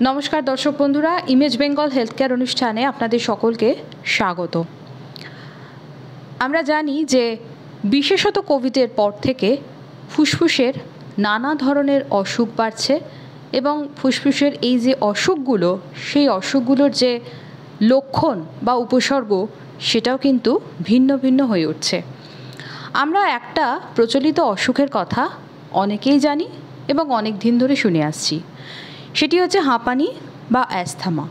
নমস্কার দর্শক বন্ধুরা, ইমেজ বেঙ্গল হেলথ কেয়ার অনুষ্ঠানে আপনাদের সকলকে স্বাগত। আমরা জানি যে বিশেষত কোভিডের পর থেকে ফুসফুসের নানা ধরনের অসুখ বাড়ছে এবং ফুসফুসের এই যে অসুখগুলো, সেই অসুখগুলোর যে লক্ষণ বা উপসর্গ সেটাও কিন্তু ভিন্ন ভিন্ন হয়ে উঠছে। আমরা একটা প্রচলিত অসুখের কথা অনেকেই জানি এবং অনেক দিন ধরে শুনে আসছি, সেটি হচ্ছে হাঁপানি বা অ্যাस्थমা।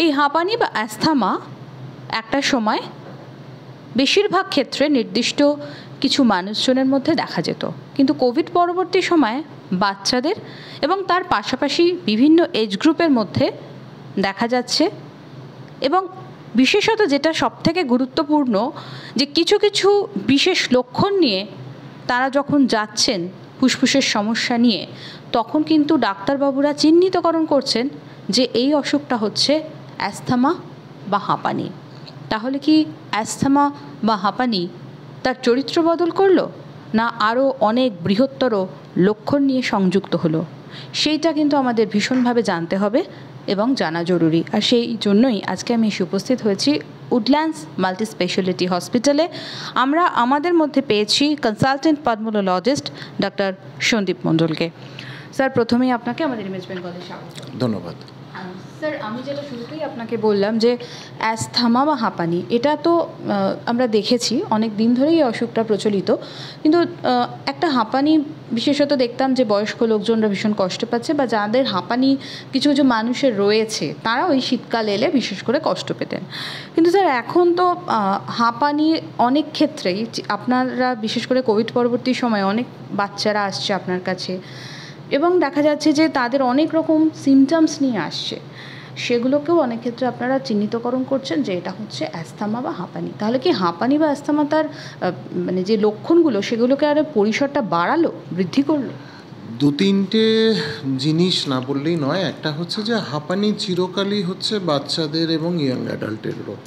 এই হাঁপানি বা অ্যাस्थমা একটা সময় বেশিরভাগ ক্ষেত্রে নির্দিষ্ট কিছু মানুষজনের মধ্যে দেখা যেত, কিন্তু কোভিড পরবর্তী সময়ে বাচ্চাদের এবং তার পাশাপাশি বিভিন্ন এজ গ্রুপের মধ্যে দেখা যাচ্ছে। এবং বিশেষত যেটা সবথেকে গুরুত্বপূর্ণ, যে কিছু কিছু বিশেষ লক্ষণ নিয়ে তারা যখন যাচ্ছেন ফুসফুসের সমস্যা নিয়ে, তখন কিন্তু ডাক্তারবাবুরা চিহ্নিতকরণ করছেন যে এই অসুখটা হচ্ছে অ্যাस्थমা বা হাঁপানি। তাহলে কি অ্যাস্থমা বা হাঁপানি তার চরিত্র বদল করলো, না আরও অনেক বৃহত্তর লক্ষণ নিয়ে সংযুক্ত হলো? সেইটা কিন্তু আমাদের ভীষণভাবে জানতে হবে এবং জানা জরুরি। আর সেই জন্যই আজকে আমি এসে উপস্থিত হয়েছি উডল্যান্ডস মাল্টি স্পেশালিটি হসপিটালে। আমরা আমাদের মধ্যে পেয়েছি কনসালটেন্ট পালমোনোলজিস্ট ডক্টর সন্দীপ মণ্ডলকে। স্যার, প্রথমেই আপনাকে আমাদের ইমেজ বেঙ্গলে স্বাগত। ধন্যবাদ। স্যার, আমি যেটা শুরুতেই আপনাকে বললাম যে অ্যাস্থমা বা হাঁপানি, এটা তো আমরা দেখেছি অনেক দিন ধরেই এই অসুখটা প্রচলিত, কিন্তু একটা হাঁপানি বিশেষত দেখতাম যে বয়স্ক লোকজনরা ভীষণ কষ্ট পাচ্ছে, বা যাদের হাঁপানি কিছু কিছু মানুষের রয়েছে তারা ওই শীতকাল এলে বিশেষ করে কষ্ট পেতেন। কিন্তু স্যার, এখন তো হাঁপানি অনেক ক্ষেত্রেই, আপনারা বিশেষ করে কোভিড পরবর্তী সময়ে অনেক বাচ্চারা আসছে আপনার কাছে এবং দেখা যাচ্ছে যে তাদের অনেক রকম সিমটমস নিয়ে আসছে, সেগুলোকেও অনেক ক্ষেত্রে আপনারা চিহ্নিতকরণ করছেন যে এটা হচ্ছে অ্যাস্থমা বা হাঁপানি। তাহলে কি হাঁপানি বা অ্যাস্থমা তার মানে যে লক্ষণগুলো সেগুলোকে আরও পরিসরটা বাড়ালো, বৃদ্ধি করলো? দু তিনটে জিনিস না বললেই নয়। একটা হচ্ছে যে হাঁপানি চিরকালই হচ্ছে বাচ্চাদের এবং ইয়াং অ্যাডাল্টের রোগ।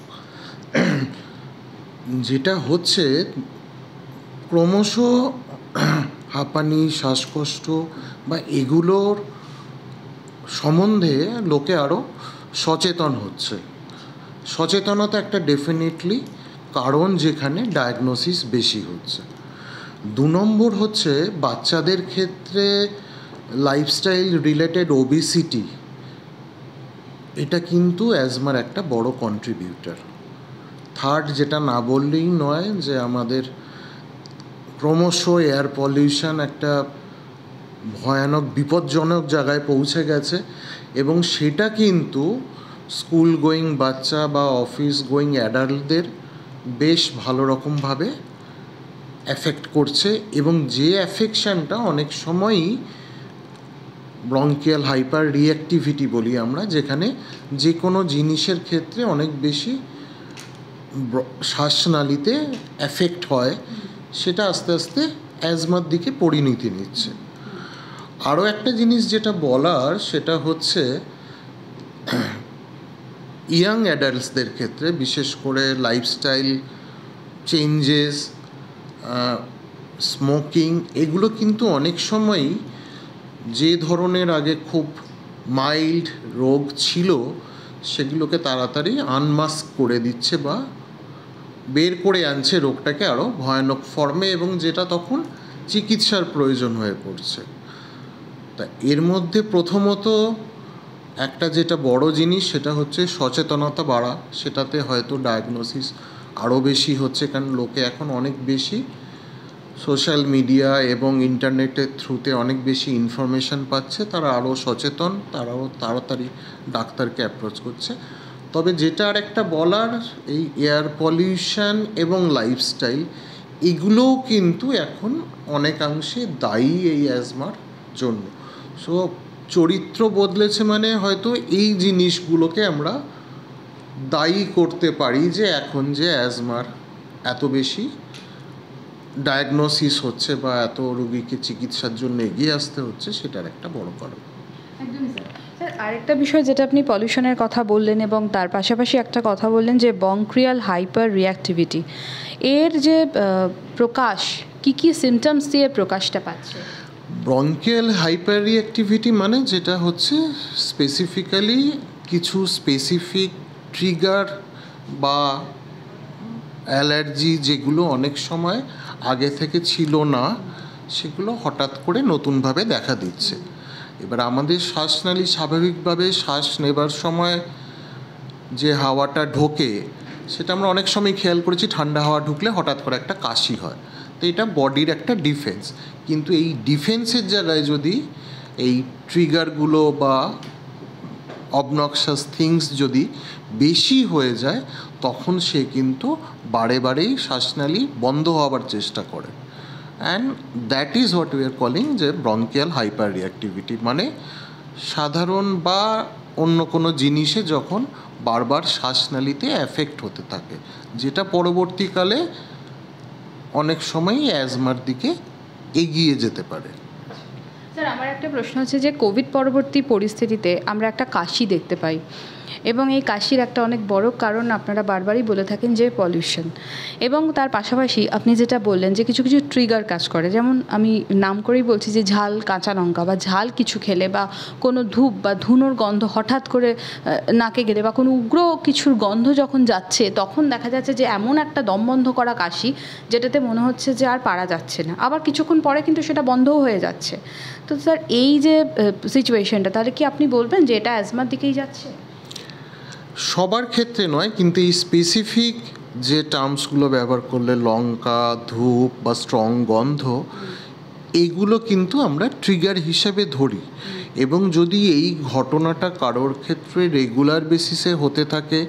যেটা হচ্ছে ক্রমশ হাঁপানি, শ্বাসকষ্ট বা এগুলোর সম্বন্ধে লোকে আরও সচেতন হচ্ছে। সচেতনতা একটা ডেফিনেটলি কারণ, যেখানে ডায়াগনোসিস বেশি হচ্ছে। 2 নম্বর হচ্ছে বাচ্চাদের ক্ষেত্রে লাইফস্টাইল রিলেটেড ওবেসিটি, এটা কিন্তু অ্যাজমার একটা বড় কন্ট্রিবিউটার। 3rd, যেটা না বললেই নয়, যে আমাদের ক্রমশ এয়ার পলিউশন একটা ভয়ানক বিপজ্জনক জায়গায় পৌঁছে গেছে, এবং সেটা কিন্তু স্কুল গোয়িং বাচ্চা বা অফিস গোয়িং অ্যাডাল্টদের বেশ ভালো রকমভাবে এফেক্ট করছে। এবং যে অ্যাফেকশানটা অনেক সময়ই ব্রঙ্কিয়াল হাইপার রিঅ্যাক্টিভিটি বলি আমরা, যেখানে যে কোনো জিনিসের ক্ষেত্রে অনেক বেশি শ্বাসনালীতে এফেক্ট হয়, সেটা আস্তে আস্তে অ্যাজমার দিকে পরিণতি নিচ্ছে। আরও একটা জিনিস যেটা বলার, সেটা হচ্ছে ইয়াং অ্যাডাল্টসদের ক্ষেত্রে বিশেষ করে লাইফস্টাইল চেঞ্জেস, স্মোকিং, এগুলো কিন্তু অনেক সময়ই যে ধরনের আগে খুব মাইল্ড রোগ ছিল সেগুলোকে তাড়াতাড়ি আনমাস্ক করে দিচ্ছে বা বের করে আনছে রোগটাকে আরও ভয়ানক ফর্মে, এবং যেটা তখন চিকিৎসার প্রয়োজন হয়ে পড়ছে। তা এর মধ্যে প্রথমত একটা যেটা বড় জিনিস, সেটা হচ্ছে সচেতনতা বাড়া। সেটাতে হয়তো ডায়াগনোসিস আরও বেশি হচ্ছে, কারণ লোকে এখন অনেক বেশি সোশ্যাল মিডিয়া এবং ইন্টারনেটের থ্রুতে অনেক বেশি ইনফরমেশান পাচ্ছে, তারা আরও সচেতন, তারাও তাড়াতাড়ি ডাক্তারকে অ্যাপ্রোচ করছে। তবে যেটা আর একটা বলার, এই এয়ার পলিউশন এবং লাইফস্টাইল, এগুলোও কিন্তু এখন অনেকাংশে দায়ী এই অ্যাজমার জন্য। সো চরিত্র বদলেছে, মানে হয়তো এই জিনিসগুলোকে আমরা দায়ী করতে পারি যে এখন যে অ্যাজমার এত বেশি ডায়াগনোসিস হচ্ছে বা এত রোগীকে চিকিৎসার জন্য এগিয়ে আসতে হচ্ছে, সেটার একটা বড় কারণ। একদমই স্যার। স্যার, আরেকটা বিষয় যেটা আপনি পলিউশনের কথা বললেন এবং তার পাশাপাশি একটা কথা বললেন যে ব্রঙ্কিয়াল হাইপার রিঅ্যাক্টিভিটি, এর যে প্রকাশ, কি কি সিমটমস দিয়ে প্রকাশটা পাচ্ছে? ব্রঙ্কিয়াল হাইপার রিঅ্যাক্টিভিটি মানে যেটা হচ্ছে স্পেসিফিক্যালি কিছু স্পেসিফিক ট্রিগার বা অ্যালার্জি যেগুলো অনেক সময় আগে থেকে ছিল না, সেগুলো হঠাৎ করে নতুনভাবে দেখা দিচ্ছে। এবার আমাদের শ্বাসনালী স্বাভাবিকভাবে শ্বাস নেবার সময় যে হাওয়াটা ঢোকে সেটা আমরা অনেক সময় খেয়াল করেছি, ঠান্ডা হাওয়া ঢুকলে হঠাৎ করে একটা কাশি হয়। তো এটা বডির একটা ডিফেন্স, কিন্তু এই ডিফেন্সের জায়গায় যদি এই ট্রিগারগুলো বা অবনক্সাস থিংস যদি বেশি হয়ে যায়, তখন সে কিন্তু বারে বারেই শ্বাসনালী বন্ধ হওয়ার চেষ্টা করে। And that is what we are calling যে ব্রঙ্কিয়াল হাইপার রিঅ্যাক্টিভিটি, মানে সাধারণ বা অন্য কোনো জিনিসে যখন বারবার শ্বাসনালীতে এফেক্ট হতে থাকে, যেটা পরবর্তীকালে অনেক সময়ই অ্যাজমার দিকে এগিয়ে যেতে পারে। স্যার, আমার একটা প্রশ্ন হচ্ছে যে কোভিড পরবর্তী পরিস্থিতিতে আমরা একটা কাশি দেখতে পাই, এবং এই কাশির একটা অনেক বড় কারণ আপনারা বারবারই বলে থাকেন যে পলিউশন, এবং তার পাশাপাশি আপনি যেটা বললেন যে কিছু কিছু ট্রিগার কাজ করে, যেমন আমি নাম করেই বলছি যে ঝাল কাঁচা লঙ্কা বা ঝাল কিছু খেলে বা কোনো ধূপ বা ধুনোর গন্ধ হঠাৎ করে নাকে গেলে বা কোনো উগ্র কিছুর গন্ধ যখন যাচ্ছে, তখন দেখা যাচ্ছে যে এমন একটা দম বন্ধ করা কাশি যেটাতে মনে হচ্ছে যে আর পারা যাচ্ছে না, আবার কিছুক্ষণ পরে কিন্তু সেটা বন্ধও হয়ে যাচ্ছে। তো স্যার, এই যে সিচুয়েশনটা, তাহলে কি আপনি বলবেন যে এটা অ্যাজমার দিকেই যাচ্ছে? সবার ক্ষেত্রে নয়, কিন্তু এই স্পেসিফিক যে টার্মসগুলো ব্যবহার করলে লঙ্কা, ধূপ বা স্ট্রং গন্ধ, এগুলো কিন্তু আমরা ট্রিগার হিসেবে ধরি। এবং যদি এই ঘটনাটা কারোর ক্ষেত্রে রেগুলার বেসিসে হতে থাকে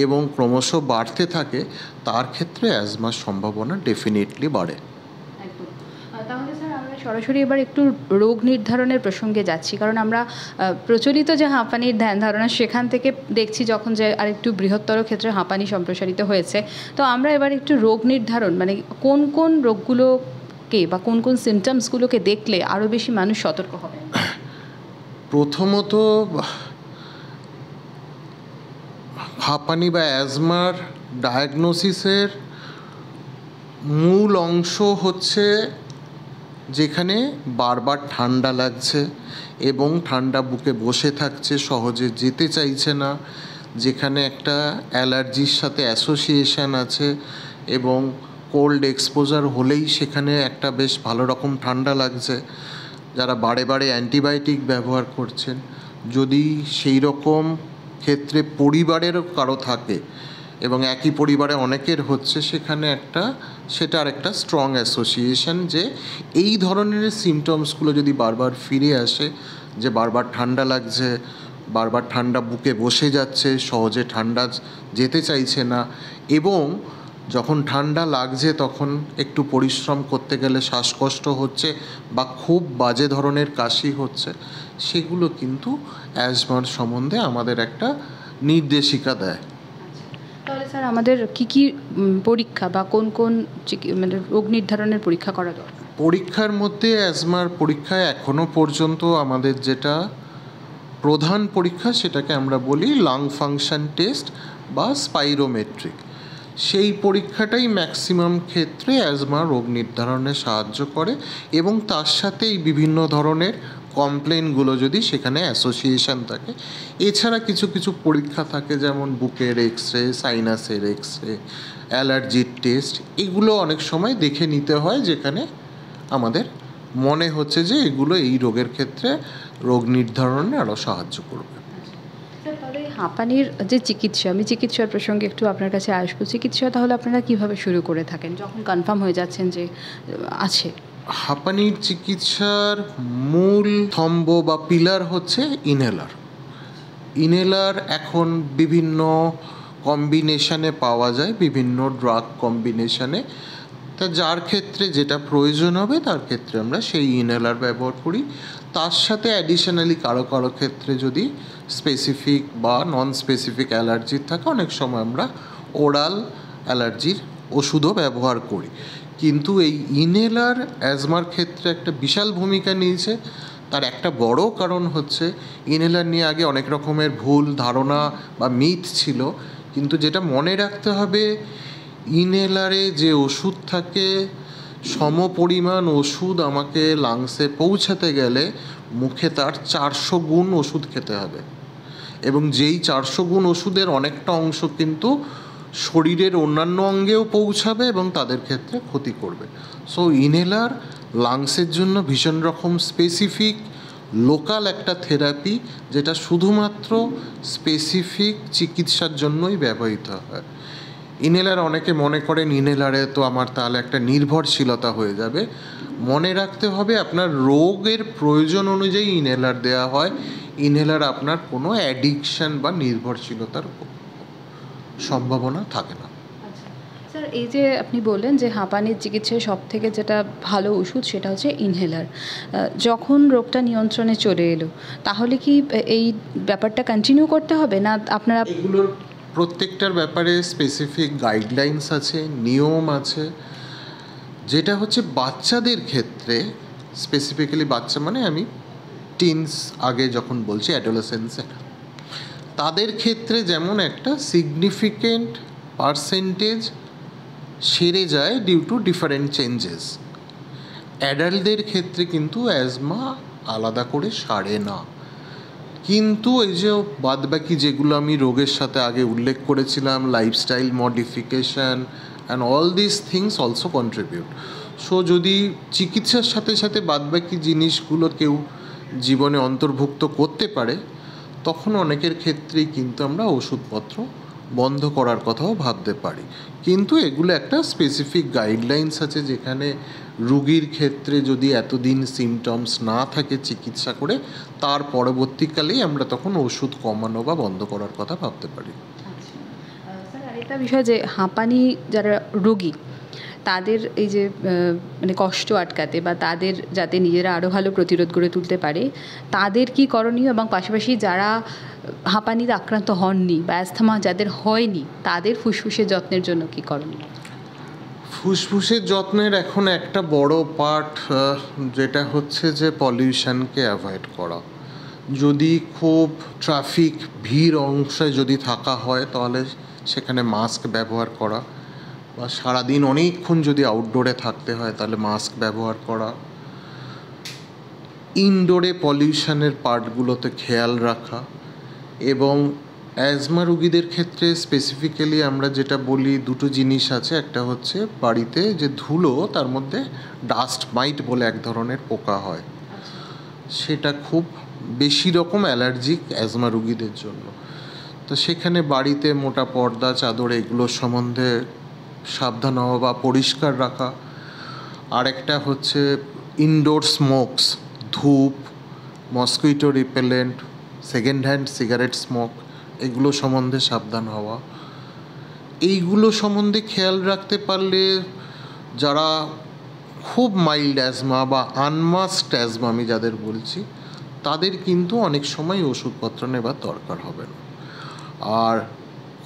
এবং ক্রমশ বাড়তে থাকে, তার ক্ষেত্রে অ্যাজমার সম্ভাবনা ডেফিনেটলি বাড়ে। তাহলে স্যার, আমরা সরাসরি এবার একটু রোগ নির্ধারণের প্রসঙ্গে যাচ্ছি, কারণ আমরা প্রচলিত যে হাঁপানির ধ্যান ধারণা, সেখান থেকে দেখছি যখন যে আরেকটু বৃহত্তর ক্ষেত্রে হাঁপানি সম্প্রসারিত হয়েছে। তো আমরা এবার একটু রোগ নির্ধারণ, মানে কোন কোন রোগগুলোকে বা কোন কোন সিমটমসগুলোকে দেখলে আরও বেশি মানুষ সতর্ক হবে? প্রথমত, হাঁপানি বা অ্যাজমার ডায়াগনোসিসের মূল অংশ হচ্ছে যেখানে বারবার ঠান্ডা লাগছে এবং ঠান্ডা বুকে বসে থাকছে, সহজে যেতে চাইছে না, যেখানে একটা অ্যালার্জির সাথে অ্যাসোসিয়েশন আছে এবং কোল্ড এক্সপোজার হলেই সেখানে একটা বেশ ভালো রকম ঠান্ডা লাগছে, যারা বারে বারে অ্যান্টিবায়োটিক ব্যবহার করছেন, যদি সেই রকম ক্ষেত্রে পরিবারেরও কারো থাকে এবং একই পরিবারে অনেকের হচ্ছে, সেটার একটা স্ট্রং অ্যাসোসিয়েশন যে এই ধরনের সিমটমসগুলো যদি বারবার ফিরে আসে, যে বারবার ঠান্ডা লাগছে, বারবার ঠান্ডা বুকে বসে যাচ্ছে, সহজে ঠান্ডা যেতে চাইছে না, এবং যখন ঠান্ডা লাগছে তখন একটু পরিশ্রম করতে গেলে শ্বাসকষ্ট হচ্ছে বা খুব বাজে ধরনের কাশি হচ্ছে, সেগুলো কিন্তু অ্যাজমার সম্বন্ধে আমাদের একটা নির্দেশিকা দেয়। তাহলে স্যার, আমাদের কি কি পরীক্ষা বা কোন কোন মানে রোগ নির্ধারণের পরীক্ষা করা দরকার? পরীক্ষার মধ্যে অ্যাজমার পরীক্ষায় এখনও পর্যন্ত আমাদের যেটা প্রধান পরীক্ষা, সেটাকে আমরা বলি লাং ফাংশন টেস্ট বা স্পাইরোমেট্রিক। সেই পরীক্ষাটাই ম্যাক্সিমাম ক্ষেত্রে অ্যাজমা রোগ নির্ধারণে সাহায্য করে, এবং তার সাথে এই বিভিন্ন ধরনের কমপ্লেনগুলো যদি সেখানে অ্যাসোসিয়েশন থাকে। এছাড়া কিছু কিছু পরীক্ষা থাকে, যেমন বুকের এক্স রে, সাইনাসের এক্স রে, অ্যালার্জির টেস্ট, এগুলো অনেক সময় দেখে নিতে হয়, যেখানে আমাদের মনে হচ্ছে যে এগুলো এই রোগের ক্ষেত্রে রোগ নির্ধারণে আরও সাহায্য করবে। তাহলে হাঁপানির যে চিকিৎসা, আমি চিকিৎসার প্রসঙ্গে একটু আপনার কাছে আসবো। চিকিৎসা তাহলে আপনারা কিভাবে শুরু করে থাকেন যখন কনফার্ম হয়ে যাচ্ছেন যে আছে? হাঁপানির চিকিৎসার মূল স্তম্ভ বা পিলার হচ্ছে ইনহেলার। ইনহেলার এখন বিভিন্ন কম্বিনেশনে পাওয়া যায়, বিভিন্ন ড্রাগ কম্বিনেশনে। তা যার ক্ষেত্রে যেটা প্রয়োজন হবে তার ক্ষেত্রে আমরা সেই ইনহেলার ব্যবহার করি। তার সাথে অ্যাডিশনালি কারো কারো ক্ষেত্রে যদি স্পেসিফিক বা নন স্পেসিফিক অ্যালার্জি থাকে, অনেক সময় আমরা ওরাল অ্যালার্জির ওষুধও ব্যবহার করি। কিন্তু এই ইনহেলার অ্যাজমার ক্ষেত্রে একটা বিশাল ভূমিকা নিয়েছে। তার একটা বড় কারণ হচ্ছে ইনহেলার নিয়ে আগে অনেক রকমের ভুল ধারণা বা মিথ ছিল, কিন্তু যেটা মনে রাখতে হবে, ইনহেলারে যে ওষুধ থাকে সমপরিমাণ ওষুধ আমাকে লাংসে পৌঁছাতে গেলে মুখে তার 400 গুণ ওষুধ খেতে হবে, এবং যেই 400 গুণ ওষুধের অনেকটা অংশ কিন্তু শরীরের অন্যান্য অঙ্গেও পৌঁছাবে এবং তাদের ক্ষেত্রে ক্ষতি করবে। সো ইনহেলার লাংসের জন্য ভীষণ রকম স্পেসিফিক লোকাল একটা থেরাপি, যেটা শুধুমাত্র স্পেসিফিক চিকিৎসার জন্যই ব্যবহৃত হয়। ইনহেলার অনেকে মনে করেন ইনহেলারে তো আমার তাহলে একটা নির্ভরশীলতা হয়ে যাবে। মনে রাখতে হবে আপনার রোগের প্রয়োজন অনুযায়ী ইনহেলার দেওয়া হয়। ইনহেলার আপনার কোনো অ্যাডিকশান বা নির্ভরশীলতার সম্ভাবনা থাকে না। স্যার, এই যে আপনি বললেন যে হাঁপানির চিকিৎসায় সব থেকে যেটা ভালো ওষুধ সেটা হচ্ছে ইনহেলার, যখন রোগটা নিয়ন্ত্রণে চলে এলো তাহলে কি এই ব্যাপারটা কন্টিনিউ করতে হবে, না আপনারা এগুলোর প্রত্যেকটার ব্যাপারে স্পেসিফিক গাইডলাইন্স আছে, নিয়ম আছে। যেটা হচ্ছে বাচ্চাদের ক্ষেত্রে, স্পেসিফিক্যালি বাচ্চা মানে আমি টিনস আগে যখন বলছি অ্যাডোলেসেন্সে, তাদের ক্ষেত্রে যেমন একটা সিগনিফিকেন্ট পার্সেন্টেজ সেরে যায় ডিউ টু ডিফারেন্ট চেঞ্জেস, অ্যাডাল্টদের ক্ষেত্রে কিন্তু অ্যাজমা আলাদা করে সারে না। কিন্তু এই যে বাদবাকি যেগুলো আমি রোগের সাথে আগে উল্লেখ করেছিলাম, lifestyle modification and all this things also contribute. So যদি চিকিৎসার সাথে সাথে বাদবাকি জিনিসগুলো কেউ জীবনে অন্তর্ভুক্ত করতে পারে, তখন অনেকের ক্ষেত্রেই কিন্তু আমরা ওষুধপত্র বন্ধ করার কথাও ভাবতে পারি। কিন্তু এগুলো একটা স্পেসিফিক গাইডলাইন্স আছে, যেখানে রুগীর ক্ষেত্রে যদি এতদিন সিমটমস না থাকে চিকিৎসা করে, তার পরবর্তীকালেই আমরা তখন ওষুধ কমানো বা বন্ধ করার কথা ভাবতে পারি। স্যার, আরেকটা বিষয় যে হাঁপানি যারা রোগী তাদের এই যে মানে কষ্ট আটকাতে বা তাদের যাতে নিজেরা আরও ভালো প্রতিরোধ গড়ে তুলতে পারে, তাদের কি করণীয়, এবং পাশাপাশি যারা হাঁপানিতে আক্রান্ত হননি বা অ্যাস্থমা যাদের হয়নি তাদের ফুসফুসের যত্নের জন্য কি করণীয়? ফুসফুসের যত্নের এখন একটা বড় পার্ট যেটা হচ্ছে যে পলিউশনকে অ্যাভয়েড করা। যদি খুব ট্রাফিক ভিড় অংশে যদি থাকা হয় তাহলে সেখানে মাস্ক ব্যবহার করা, বা সারাদিন অনেকক্ষণ যদি আউটডোরে থাকতে হয় তাহলে মাস্ক ব্যবহার করা, ইনডোরে পলিউশনের পার্টগুলোতে খেয়াল রাখা। এবং অ্যাজমা রুগীদের ক্ষেত্রে স্পেসিফিক্যালি আমরা যেটা বলি, দুটো জিনিস আছে। একটা হচ্ছে বাড়িতে যে ধুলো, তার মধ্যে ডাস্ট মাইট বলে এক ধরনের পোকা হয়, সেটা খুব বেশি রকম অ্যালার্জিক অ্যাজমা রুগীদের জন্য। তো সেখানে বাড়িতে মোটা পর্দা, চাদর এগুলোর সম্বন্ধে সাবধান হওয়া বা পরিষ্কার রাখা। আরেকটা হচ্ছে ইনডোর স্মোকস, ধূপ, mosquito repellent, second hand cigarette smoke, এগুলো সম্বন্ধে সাবধান হওয়া। এইগুলো সম্বন্ধে খেয়াল রাখতে পারলে যারা খুব মাইল্ড অ্যাজমা বা আনমাস্কড অ্যাজমা আমি যাদের বলছি, তাদের কিন্তু অনেক সময় ওষুধপত্র নেবার দরকার হবে না। আর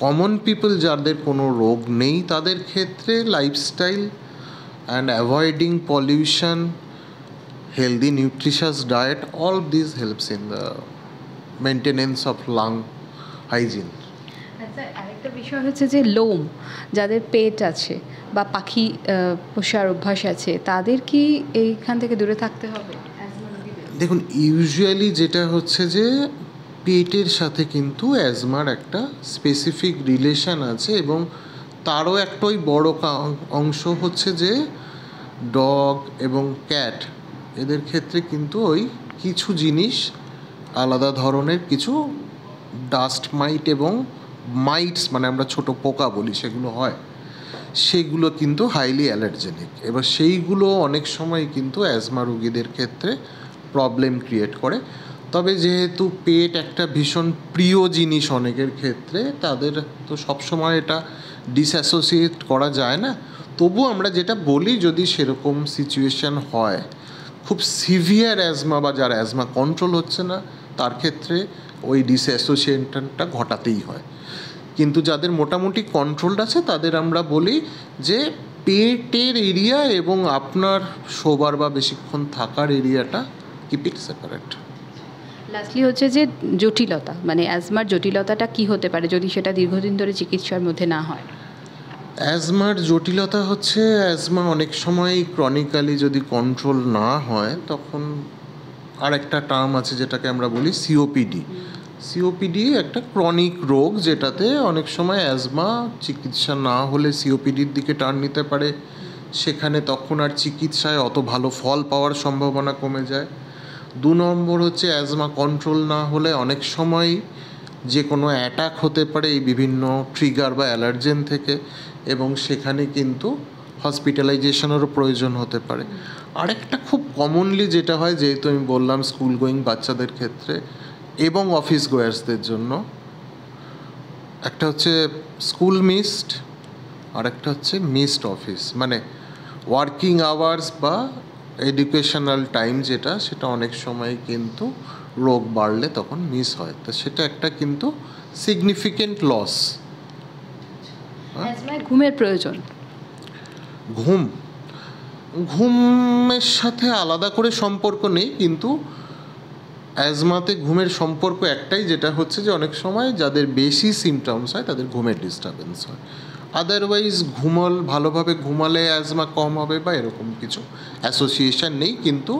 কমন পিপল যাদের কোনো রোগ নেই, তাদের ক্ষেত্রে lifestyle and avoiding pollution, healthy nutritious diet, all these helps in the maintenance of lung hygiene. আচ্ছা, আরেকটা বিষয় হচ্ছে যে লোম, যাদের পেট আছে বা পাখি পোষার অভ্যাস আছে, তাদের কি এইখান থেকে দূরে থাকতে হবে? দেখুন, ইউজুয়ালি যেটা হচ্ছে যে পেটের সাথে কিন্তু অ্যাজমার একটা স্পেসিফিক রিলেশন আছে, এবং তারও একটা ওই বড় অংশ হচ্ছে যে ডগ এবং ক্যাট, এদের ক্ষেত্রে কিন্তু ওই কিছু জিনিস আলাদা ধরনের কিছু ডাস্ট মাইট এবং মাইটস, মানে আমরা ছোট পোকা বলি, সেগুলো হয়, সেগুলো কিন্তু হাইলি অ্যালার্জেনিক। এবার সেইগুলো অনেক সময় কিন্তু অ্যাজমা রুগীদের ক্ষেত্রে প্রবলেম ক্রিয়েট করে। তবে যেহেতু পেট একটা ভীষণ প্রিয় জিনিস অনেকের ক্ষেত্রে, তাদের তো সবসময় এটা ডিসঅ্যাসোসিয়েট করা যায় না। তবু আমরা যেটা বলি, যদি সেরকম সিচুয়েশান হয়, খুব সিভিয়ার অ্যাজমা বা যার অ্যাজমা কন্ট্রোল হচ্ছে না, তার ক্ষেত্রে ওই ডিসঅ্যাসোসিয়েশনটা ঘটাতেই হয়। কিন্তু যাদের মোটামুটি কন্ট্রোলড আছে, তাদের আমরা বলি যে পেটের এরিয়া এবং আপনার শোবার বা বেশিক্ষণ থাকার এরিয়াটা কিপ ইট সেপারেট। লাস্টলি হচ্ছে যে জটিলতা, মানে অ্যাজমার জটিলতাটা কি হতে পারে যদি সেটা দীর্ঘদিন ধরে চিকিৎসার মধ্যে না হয়? অ্যাজমার জটিলতা হচ্ছে অ্যাজমা অনেক সময় ক্রনিক্যালি যদি কন্ট্রোল না হয় তখন আর একটা টার্ম আছে যেটাকে আমরা বলি সিওপিডি। সিওপিডি একটা ক্রনিক রোগ যেটাতে অনেক সময় অ্যাজমা চিকিৎসা না হলে সিওপিডির দিকে টার্ন নিতে পারে। সেখানে তখন আর চিকিৎসায় অত ভালো ফল পাওয়ার সম্ভাবনা কমে যায়। 2 নম্বর হচ্ছে অ্যাজমা কন্ট্রোল না হলে অনেক সময় যে কোনো অ্যাটাক হতে পারে এই বিভিন্ন ট্রিগার বা অ্যালার্জেন থেকে, এবং সেখানে কিন্তু হসপিটালাইজেশনেরও প্রয়োজন হতে পারে। আরেকটা খুব কমনলি যেটা হয়, যেহেতু আমি বললাম স্কুল গোয়িং বাচ্চাদের ক্ষেত্রে এবং অফিস গোয়ার্সদের জন্য, একটা হচ্ছে স্কুল মিসড আর একটা হচ্ছে মিসড অফিস, মানে ওয়ার্কিং আওয়ার্স বা এডুকেশনাল টাইম যেটা, সেটা অনেক সময় কিন্তু রোগ বাড়লে তখন মিস হয়। তো সেটা একটা কিন্তু সিগনিফিকেন্ট লস। ঘুমের প্রয়োজন, ঘুমের সাথে আলাদা করে সম্পর্ক নেই, কিন্তু অ্যাজমাতে ঘুমের সম্পর্ক একটাই, যেটা হচ্ছে যে অনেক সময় যাদের বেশি সিমটমস হয় তাদের ঘুমের ডিস্টারবেন্স হয়। আদারওয়াইজ ভালোভাবে ঘুমালে অ্যাজমা কম হবে বা এরকম কিছু অ্যাসোসিয়েশন নেই, কিন্তু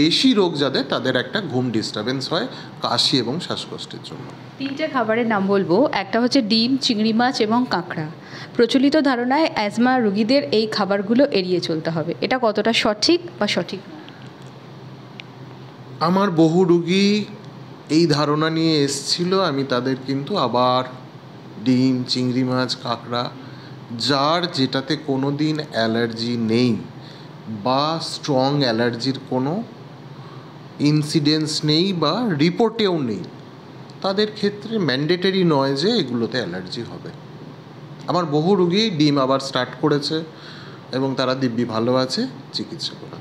বেশি রোগ যাদের তাদের একটা ঘুম ডিস্টারবেন্স হয় কাশি এবং শ্বাসকষ্টের জন্য। 3টে খাবারের নাম বলবো। একটা হচ্ছে ডিম, চিংড়ি মাছ এবং কাঁকড়া। প্রচলিত ধারণায় অ্যাজমা রোগীদের এই খাবারগুলো এড়িয়ে চলতে হবে, এটা কতটা সঠিক বা সঠিক নয়? আমার বহু রুগী এই ধারণা নিয়ে এসছিল, আমি তাদের কিন্তু আবার ডিম, চিংড়ি মাছ, কাঁকড়া, যার যেটাতে কোনো দিন অ্যালার্জি নেই বা স্ট্রং অ্যালার্জির কোনো ইনসিডেন্স নেই বা রিপোর্টেও নেই, তাদের ক্ষেত্রে ম্যান্ডেটরি নয় যে এগুলোতে অ্যালার্জি হবে। আমার বহু রুগী ডিম আবার স্টার্ট করেছে এবং তারা দিব্যি ভালো আছে চিকিৎসা করে।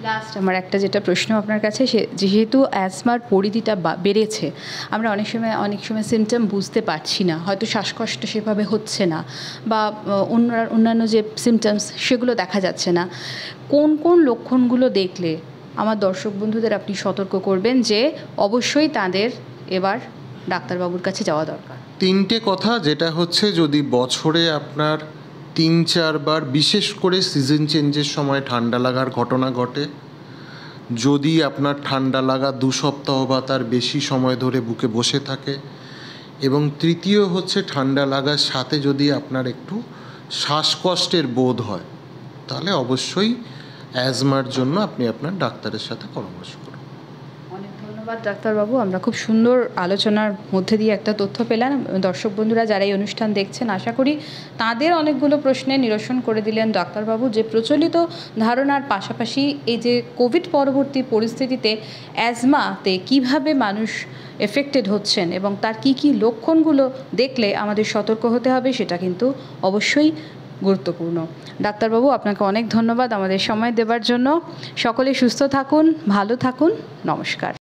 লাস্ট আমার একটা যেটা প্রশ্ন আপনার কাছে, যেহেতু অ্যাজমার পরিধিটা বেড়েছে, আমরা অনেক সময় সিমটম বুঝতে পারছি না, হয়তো শ্বাসকষ্ট সেভাবে হচ্ছে না বা অন্যান্য যে সিমটমস সেগুলো দেখা যাচ্ছে না, কোন কোন লক্ষণগুলো দেখলে আমার দর্শক বন্ধুদের আপনি সতর্ক করবেন যে অবশ্যই তাদের এবার ডাক্তারবাবুর কাছে যাওয়া দরকার? 3টে কথা, যেটা হচ্ছে যদি বছরে আপনার 3-4 বার বিশেষ করে সিজন চেঞ্জের সময় ঠান্ডা লাগার ঘটনা ঘটে, যদি আপনার ঠান্ডা লাগা 2 সপ্তাহ বা তার বেশি সময় ধরে বুকে বসে থাকে, এবং তৃতীয় হচ্ছে ঠান্ডা লাগার সাথে যদি আপনার একটু শ্বাসকষ্টের বোধ হয়, তাহলে অবশ্যই অ্যাজমার জন্য আপনি আপনার ডাক্তারের সাথে পরামর্শ করুন। অনেক ধন্যবাদ ডাক্তারবাবু, আমরা খুব সুন্দর আলোচনার মধ্যে দিয়ে একটা তথ্য পেলাম। দর্শক বন্ধুরা যারা এই অনুষ্ঠান দেখছেন, আশা করি তাদের অনেকগুলো প্রশ্নের নিরসন করে দিলেন ডাক্তারবাবু, যে প্রচলিত ধারণার পাশাপাশি এই যে কোভিড পরবর্তী পরিস্থিতিতে অ্যাজমাতে কিভাবে মানুষ এফেক্টেড হচ্ছেন এবং তার কি কি লক্ষণগুলো দেখলে আমাদের সতর্ক হতে হবে, সেটা কিন্তু অবশ্যই গুরুত্বপূর্ণ। ডাক্তারবাবু, আপনাকে অনেক ধন্যবাদ আমাদের সময় দেওয়ার জন্য। সকলে সুস্থ থাকুন, ভালো থাকুন, নমস্কার।